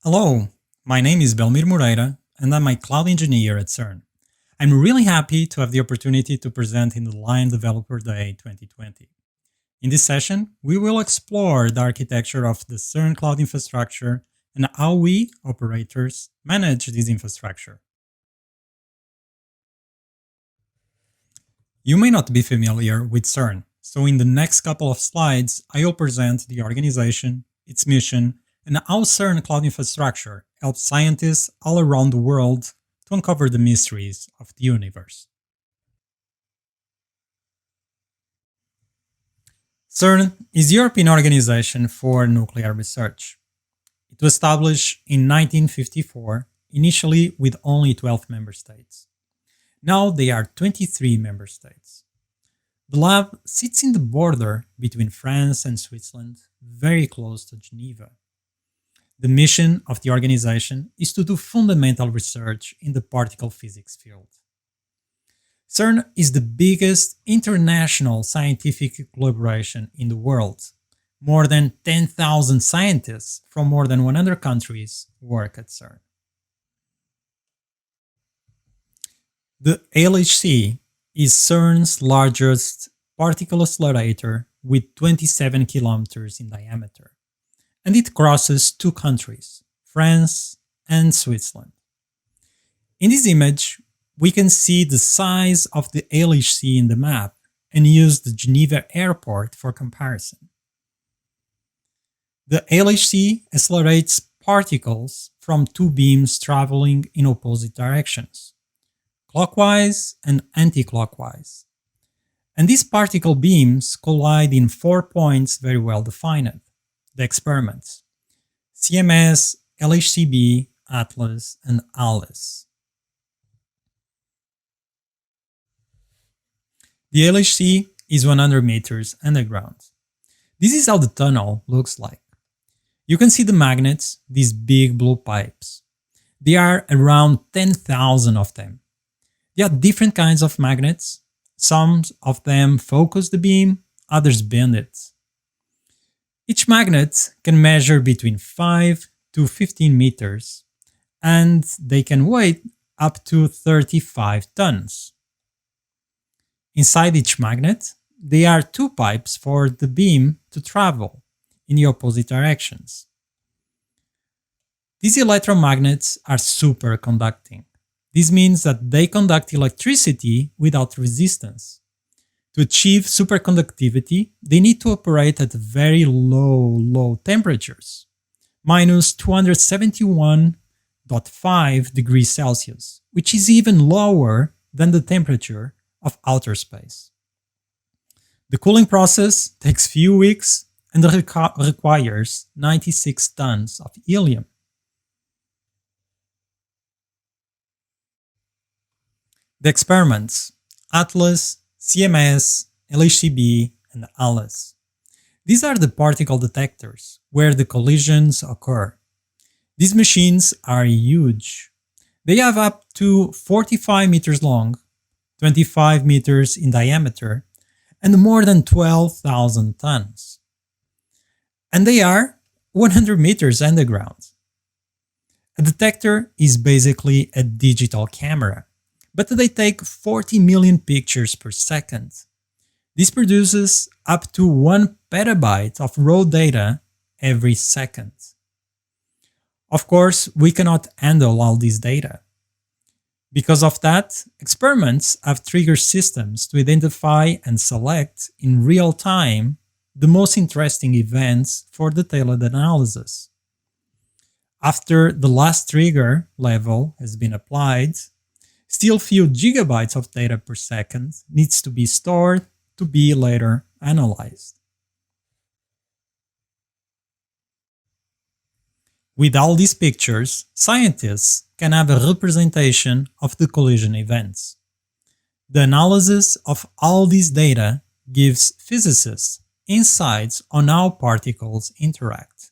Hello, my name is Belmiro Moreira, and I'm a cloud engineer at CERN. I'm really happy to have the opportunity to present in the Line Developer Day 2020. In this session, we will explore the architecture of the CERN Cloud infrastructure and how we, operators, manage this infrastructure. You may not be familiar with CERN, so in the next couple of slides, I will present the organization, its mission, and how CERN Cloud infrastructure helps scientists all around the world to uncover the mysteries of the universe. CERN is the European Organization for Nuclear Research. It was established in 1954, initially with only 12 member states. Now there are 23 member states. The lab sits in the border between France and Switzerland, very close to Geneva. The mission of the organization is to do fundamental research in the particle physics field. CERN is the biggest international scientific collaboration in the world. More than 10,000 scientists from more than 100 countries work at CERN. The LHC is CERN's largest particle accelerator with 27 kilometers in diameter, and it crosses two countries, France and Switzerland. In this image, we can see the size of the LHC in the map and use the Geneva airport for comparison. The LHC accelerates particles from two beams traveling in opposite directions, clockwise and anti-clockwise. And these particle beams collide in 4 points very well defined. The experiments: CMS, LHCb, Atlas, and ALICE. The LHC is 100 meters underground. This is how the tunnel looks like. You can see the magnets, these big blue pipes. There are around 10,000 of them. There are different kinds of magnets. Some of them focus the beam, others bend it. Each magnet can measure between 5 to 15 meters, and they can weigh up to 35 tons. Inside each magnet, there are two pipes for the beam to travel in the opposite directions. These electromagnets are superconducting. This means that they conduct electricity without resistance. To achieve superconductivity, they need to operate at very low temperatures, minus 271.5 degrees Celsius, which is even lower than the temperature of outer space. The cooling process takes few weeks and requires 96 tons of helium. The experiments: Atlas, CMS, LHCb, and ALICE. These are the particle detectors where the collisions occur. These machines are huge. They have up to 45 meters long, 25 meters in diameter, and more than 12,000 tons. And they are 100 meters underground. A detector is basically a digital camera, but they take 40 million pictures per second. This produces up to 1 petabyte of raw data every second. Of course, we cannot handle all this data. Because of that, experiments have trigger systems to identify and select in real time the most interesting events for detailed analysis. After the last trigger level has been applied, still few gigabytes of data per second needs to be stored to be later analyzed. With all these pictures, scientists can have a representation of the collision events. The analysis of all this data gives physicists insights on how particles interact.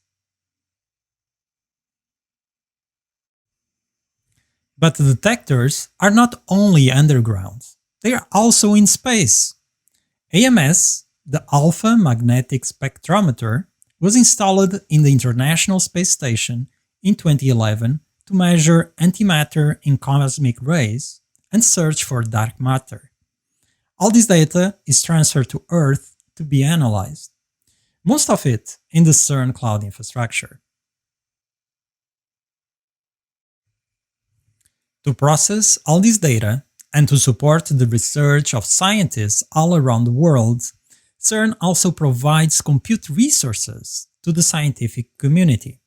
But the detectors are not only underground, they are also in space. AMS, the Alpha Magnetic Spectrometer, was installed in the International Space Station in 2011 to measure antimatter in cosmic rays and search for dark matter. All this data is transferred to Earth to be analyzed, most of it in the CERN Cloud infrastructure. To process all this data and to support the research of scientists all around the world, CERN also provides compute resources to the scientific community.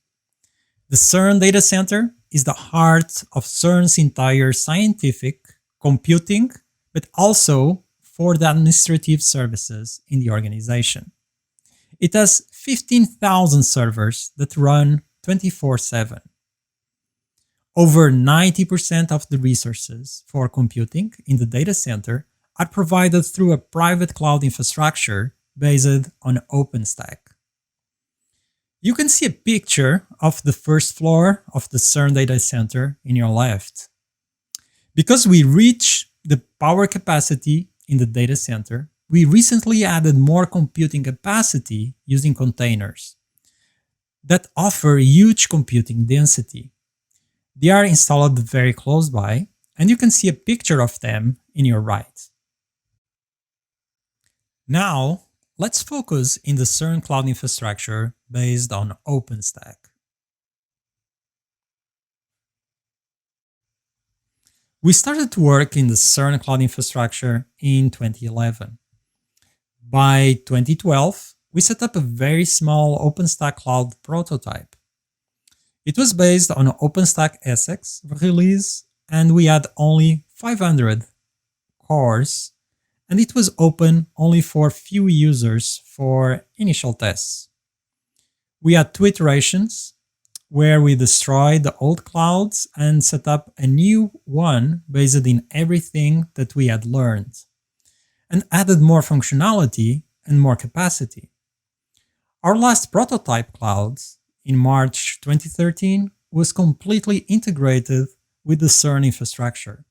The CERN data center is the heart of CERN's entire scientific, computing, but also for the administrative services in the organization. It has 15,000 servers that run 24/7. Over 90% of the resources for computing in the data center are provided through a private cloud infrastructure based on OpenStack. You can see a picture of the first floor of the CERN data center in your left. Because we reach the power capacity in the data center, we recently added more computing capacity using containers that offer huge computing density. They are installed very close by, and you can see a picture of them in your right. Now, let's focus in the CERN Cloud infrastructure based on OpenStack. We started to work in the CERN Cloud infrastructure in 2011. By 2012, we set up a very small OpenStack Cloud prototype. It was based on OpenStack Essex release, and we had only 500 cores, and it was open only for few users for initial tests. We had 2 iterations where we destroyed the old clouds and set up a new one based in everything that we had learned, and added more functionality and more capacity. Our last prototype cloud in March 2013 was completely integrated with the CERN infrastructure,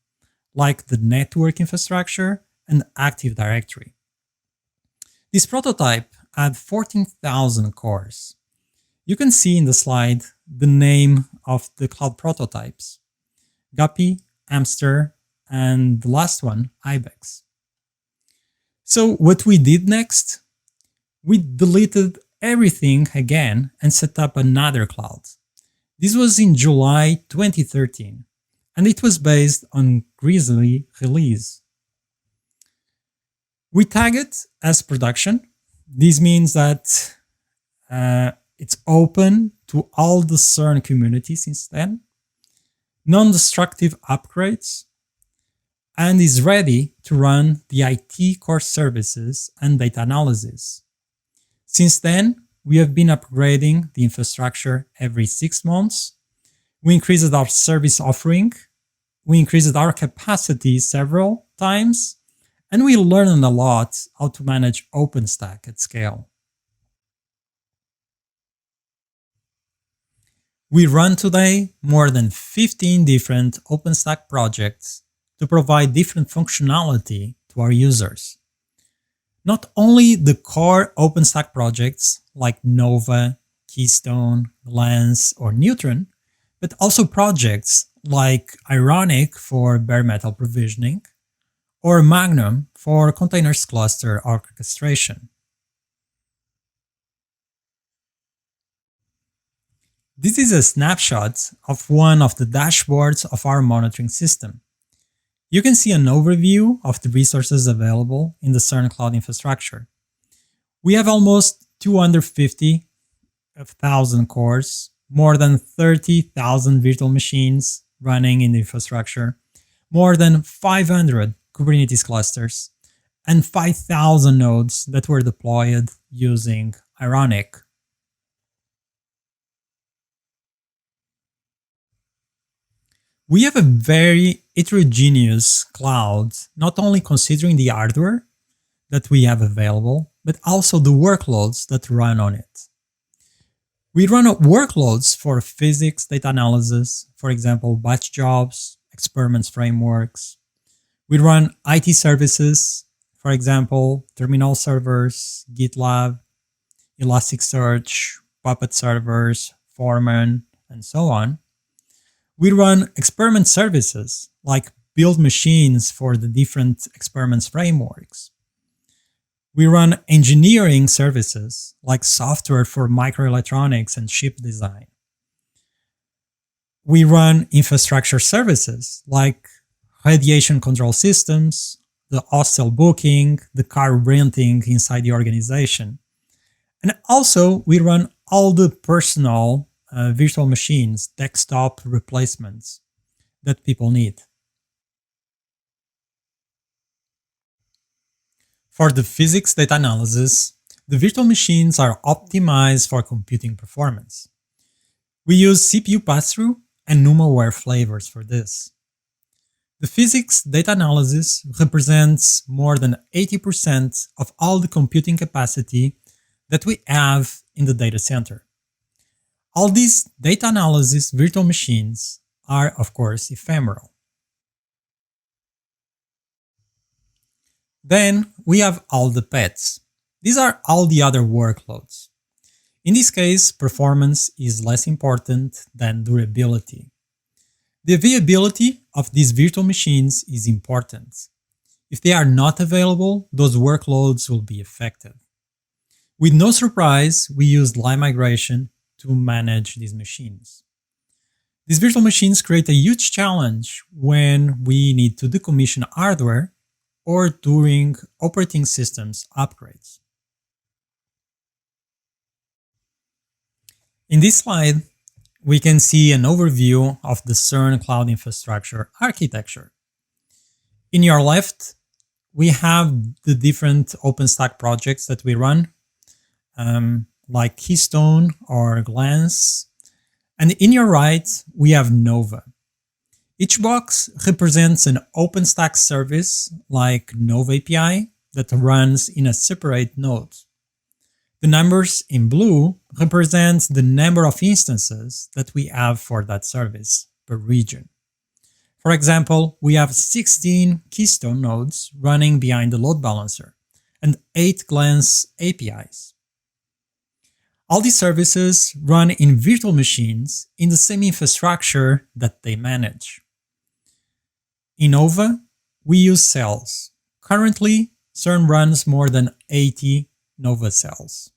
like the network infrastructure and Active Directory. This prototype had 14,000 cores. You can see in the slide the name of the cloud prototypes: Guppy, Hamster, and the last one, Ibex. So what we did next? We deleted everything again and set up another cloud. This was in July 2013, and it was based on Grizzly release. We tag it as production. This means that it's open to all the CERN community since then, non-destructive upgrades, and is ready to run the IT core services and data analysis. Since then, we have been upgrading the infrastructure every 6 months. We increased our service offering, we increased our capacity several times, and we learned a lot how to manage OpenStack at scale. We run today more than 15 different OpenStack projects to provide different functionality to our users. Not only the core OpenStack projects like Nova, Keystone, Lens, or Neutron, but also projects like Ironic for bare metal provisioning, or Magnum for containers cluster orchestration. This is a snapshot of one of the dashboards of our monitoring system. You can see an overview of the resources available in the CERN Cloud infrastructure. We have almost 250,000 cores, more than 30,000 virtual machines running in the infrastructure, more than 500 Kubernetes clusters, and 5,000 nodes that were deployed using Ironic. We have a very heterogeneous cloud, not only considering the hardware that we have available, but also the workloads that run on it. We run workloads for physics data analysis, for example, batch jobs, experiments frameworks. We run IT services, for example, terminal servers, GitLab, Elasticsearch, Puppet servers, Foreman, and so on. We run experiment services, like build machines for the different experiments frameworks. We run engineering services, like software for microelectronics and chip design. We run infrastructure services, like radiation control systems, the hostel booking, the car renting inside the organization. And also, we run all the personal virtual machines, desktop replacements that people need. For the physics data analysis, the virtual machines are optimized for computing performance. We use CPU pass-through and NumAware flavors for this. The physics data analysis represents more than 80% of all the computing capacity that we have in the data center. All these data analysis virtual machines are, of course, ephemeral. Then we have all the pets. These are all the other workloads. In this case, performance is less important than durability. The availability of these virtual machines is important. If they are not available, those workloads will be affected. With no surprise, we use line migration to manage these machines. These virtual machines create a huge challenge when we need to decommission hardware or during operating systems upgrades. In this slide, we can see an overview of the CERN Cloud infrastructure architecture. In your left, we have the different OpenStack projects that we run, like Keystone or Glance. And in your right, we have Nova. Each box represents an OpenStack service like Nova API that runs in a separate node. The numbers in blue represent the number of instances that we have for that service per region. For example, we have 16 Keystone nodes running behind the load balancer and 8 Glance APIs. All these services run in virtual machines in the same infrastructure that they manage. In Nova, we use cells. Currently, CERN runs more than 80 Nova cells.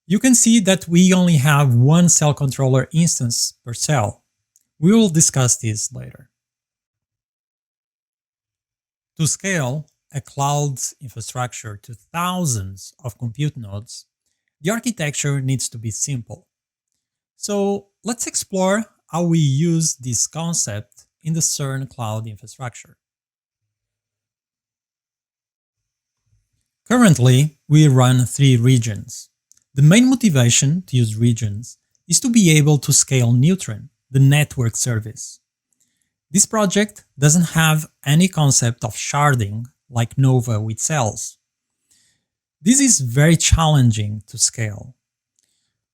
You can see that we only have one cell controller instance per cell. We will discuss this later. To scale a cloud infrastructure to thousands of compute nodes, the architecture needs to be simple. So let's explore how we use this concept in the CERN Cloud infrastructure. Currently, we run 3 regions. The main motivation to use regions is to be able to scale Neutron, the network service. This project doesn't have any concept of sharding like Nova with cells. This is very challenging to scale.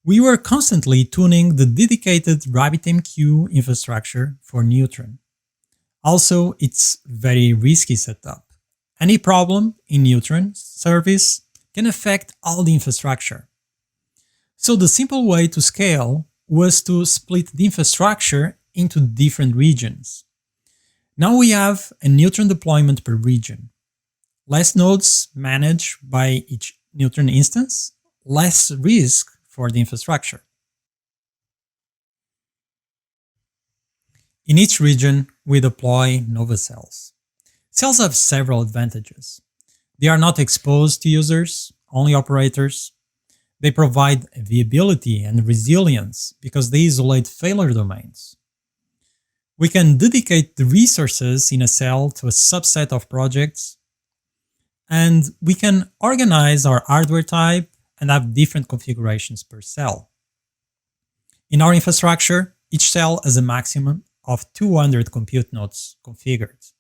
We were constantly tuning the dedicated RabbitMQ infrastructure for Neutron. Also, it's very risky setup. Any problem in Neutron service can affect all the infrastructure. So the simple way to scale was to split the infrastructure into different regions. Now we have a Neutron deployment per region. Less nodes managed by each Neutron instance, less risk for the infrastructure. In each region, we deploy Nova cells. Cells have several advantages. They are not exposed to users, only operators. They provide availability and resilience because they isolate failure domains. We can dedicate the resources in a cell to a subset of projects, and we can organize our hardware type and have different configurations per cell. In our infrastructure, each cell has a maximum of 200 compute nodes configured.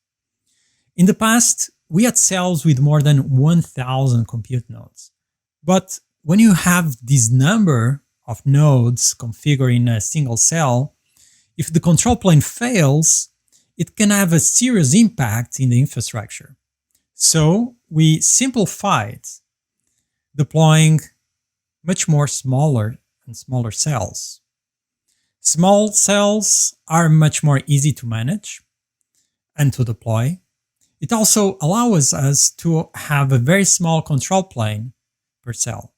In the past, we had cells with more than 1,000 compute nodes, but when you have this number of nodes configured in a single cell, if the control plane fails, it can have a serious impact in the infrastructure. So we simplified, deploying much more smaller and smaller cells. Small cells are much more easy to manage and to deploy. It also allows us to have a very small control plane per cell.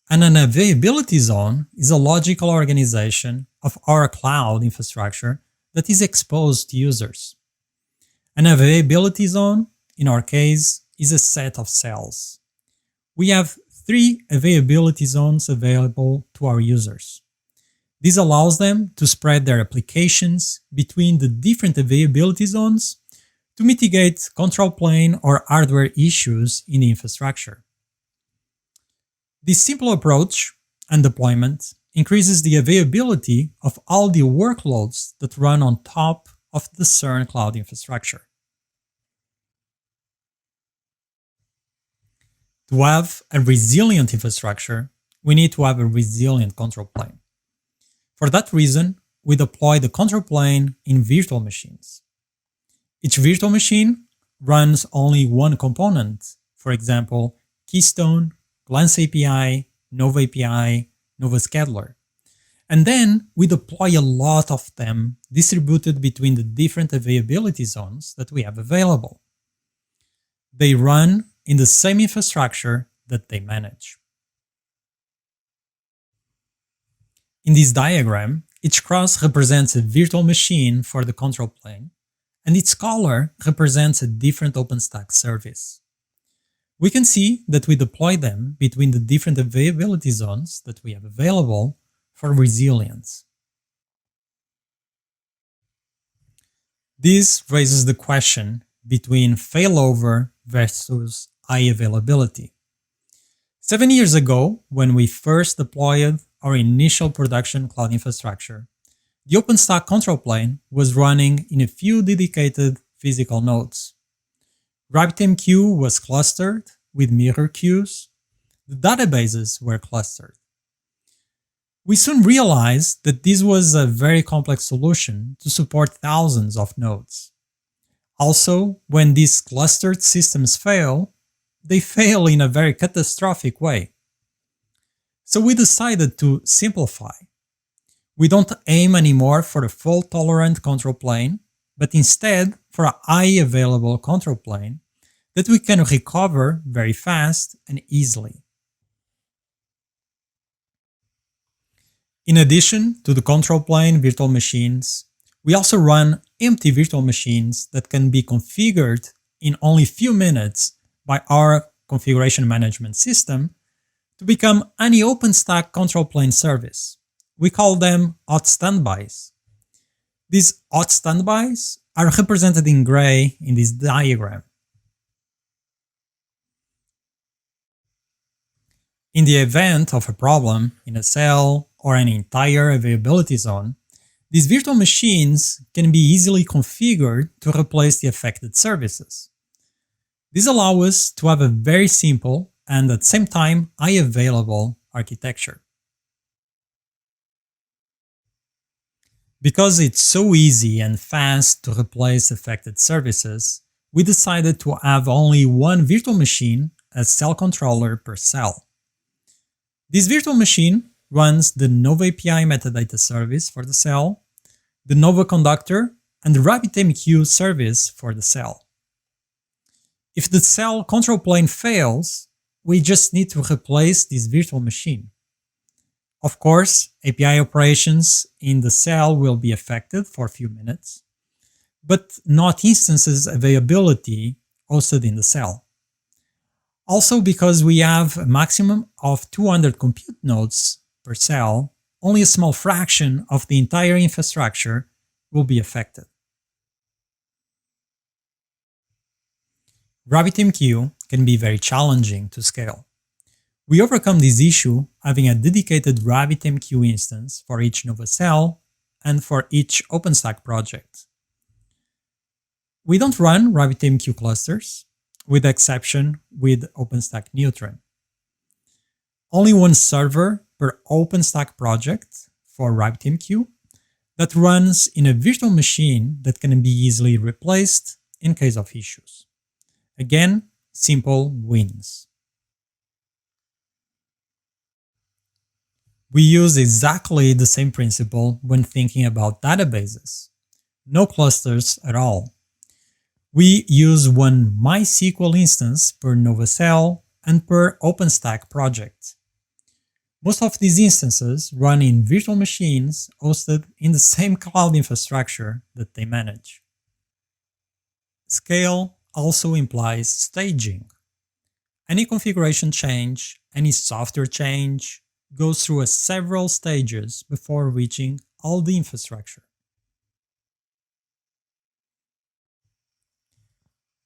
And an availability zone is a logical organization of our cloud infrastructure that is exposed to users. An availability zone, in our case, is a set of cells. We have 3 availability zones available to our users. This allows them to spread their applications between the different availability zones to mitigate control plane or hardware issues in the infrastructure. This simple approach and deployment increases the availability of all the workloads that run on top of the CERN Cloud infrastructure. To have a resilient infrastructure, we need to have a resilient control plane. For that reason, we deploy the control plane in virtual machines. Each virtual machine runs only one component, for example, Keystone, Glance API, Nova API, Nova Scheduler. And then we deploy a lot of them distributed between the different availability zones that we have available. They run in the same infrastructure that they manage. In this diagram, each cross represents a virtual machine for the control plane, and each color represents a different OpenStack service. We can see that we deploy them between the different availability zones that we have available for resilience. This raises the question between failover versus high availability. 7 years ago, when we first deployed our initial production cloud infrastructure, the OpenStack control plane was running in a few dedicated physical nodes. RabbitMQ was clustered with mirror queues. The databases were clustered. We soon realized that this was a very complex solution to support thousands of nodes. Also, when these clustered systems fail, they fail in a very catastrophic way. So we decided to simplify. We don't aim anymore for a fault-tolerant control plane, but instead for a high available control plane that we can recover very fast and easily. In addition to the control plane virtual machines, we also run empty virtual machines that can be configured in only a few minutes by our configuration management system to become any OpenStack control plane service. We call them hot standbys. These hot standbys are represented in gray in this diagram. In the event of a problem in a cell or an entire availability zone, these virtual machines can be easily configured to replace the affected services. This allows us to have a very simple and at the same time high available architecture. Because it's so easy and fast to replace affected services, we decided to have only one virtual machine as cell controller per cell. This virtual machine runs the Nova API metadata service for the cell, the Nova conductor, and the RabbitMQ service for the cell. If the cell control plane fails, we just need to replace this virtual machine. Of course, API operations in the cell will be affected for a few minutes, but not instances availability hosted in the cell. Also, because we have a maximum of 200 compute nodes per cell, only a small fraction of the entire infrastructure will be affected. RabbitMQ can be very challenging to scale. We overcome this issue having a dedicated RabbitMQ instance for each Nova cell and for each OpenStack project. We don't run RabbitMQ clusters, with the exception with OpenStack Neutron. Only one server per OpenStack project for RabbitMQ that runs in a virtual machine that can be easily replaced in case of issues. Again, simple wins. We use exactly the same principle when thinking about databases. No clusters at all. We use one MySQL instance per NovaCell and per OpenStack project. Most of these instances run in virtual machines hosted in the same cloud infrastructure that they manage. Scale also implies staging. Any configuration change, any software change, goes through several stages before reaching all the infrastructure.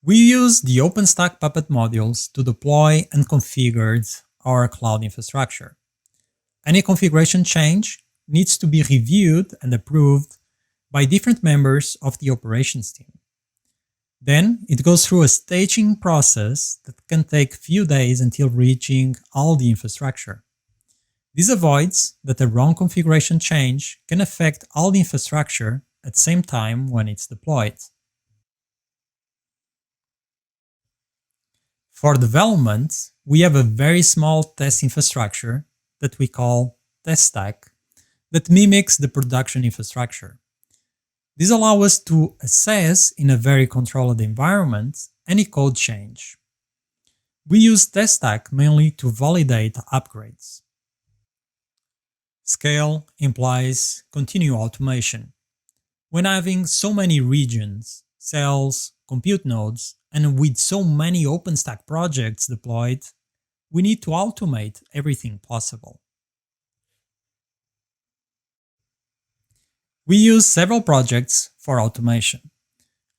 We use the OpenStack Puppet modules to deploy and configure our cloud infrastructure. Any configuration change needs to be reviewed and approved by different members of the operations team. Then it goes through a staging process that can take few days until reaching all the infrastructure. This avoids that a wrong configuration change can affect all the infrastructure at the same time when it's deployed. For development, we have a very small test infrastructure that we call test stack that mimics the production infrastructure. This allows us to assess in a very controlled environment any code change. We use test stack mainly to validate upgrades. Scale implies continuous automation. When having so many regions, cells, compute nodes, and with so many OpenStack projects deployed, we need to automate everything possible. We use several projects for automation.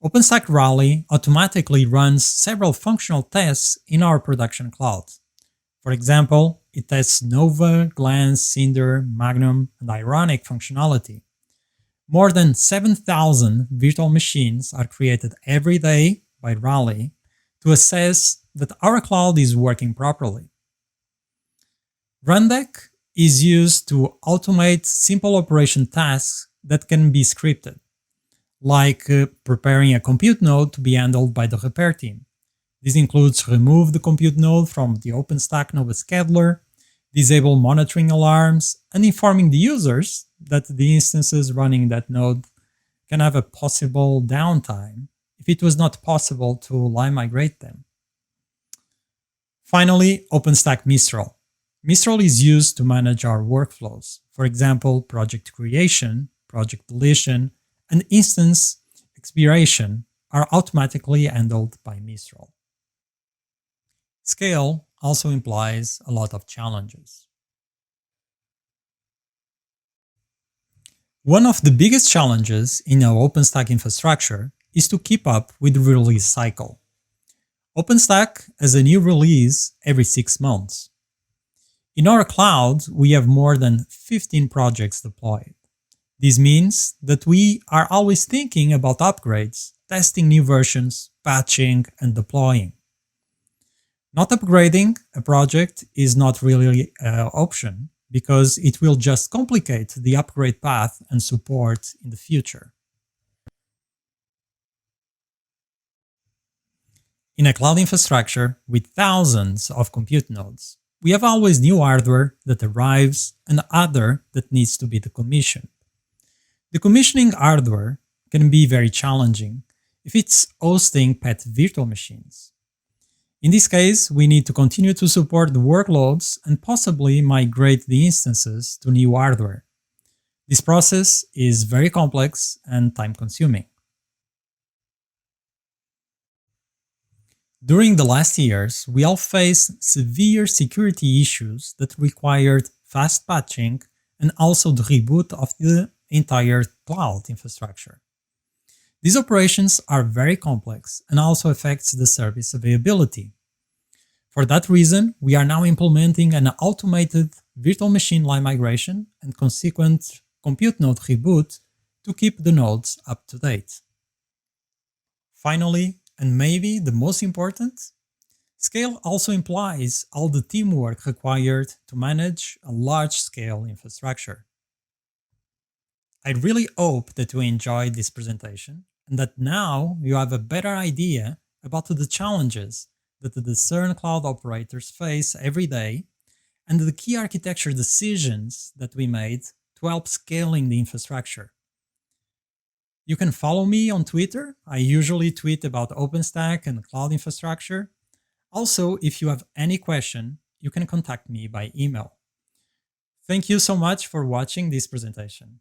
OpenStack Rally automatically runs several functional tests in our production cloud. For example, it tests Nova, Glance, Cinder, Magnum, and Ironic functionality. More than 7,000 virtual machines are created every day by Rally to assess that our cloud is working properly. Rundeck is used to automate simple operation tasks that can be scripted, like preparing a compute node to be handled by the repair team. This includes remove the compute node from the OpenStack Nova scheduler, disable monitoring alarms, and informing the users that the instances running that node can have a possible downtime if it was not possible to line migrate them. Finally, OpenStack Mistral. Mistral is used to manage our workflows. For example, project creation, project deletion, and instance expiration are automatically handled by Mistral. Scale also implies a lot of challenges. One of the biggest challenges in our OpenStack infrastructure is to keep up with the release cycle. OpenStack has a new release every 6 months. In our cloud, we have more than 15 projects deployed. This means that we are always thinking about upgrades, testing new versions, patching, and deploying. Not upgrading a project is not really an option because it will just complicate the upgrade path and support in the future. In a cloud infrastructure with thousands of compute nodes, we have always new hardware that arrives and other that needs to be decommissioned. Decommissioning hardware can be very challenging if it's hosting pet virtual machines. In this case, we need to continue to support the workloads and possibly migrate the instances to new hardware. This process is very complex and time-consuming. During the last years, we all faced severe security issues that required fast patching and also the reboot of the entire cloud infrastructure. These operations are very complex and also affects the service availability. For that reason, we are now implementing an automated virtual machine line migration and consequent compute node reboot to keep the nodes up to date. Finally, and maybe the most important, scale also implies all the teamwork required to manage a large-scale infrastructure. I really hope that you enjoyed this presentation and that now you have a better idea about the challenges that the CERN Cloud operators face every day and the key architecture decisions that we made to help scaling the infrastructure. You can follow me on Twitter. I usually tweet about OpenStack and cloud infrastructure. Also, if you have any question, you can contact me by email. Thank you so much for watching this presentation.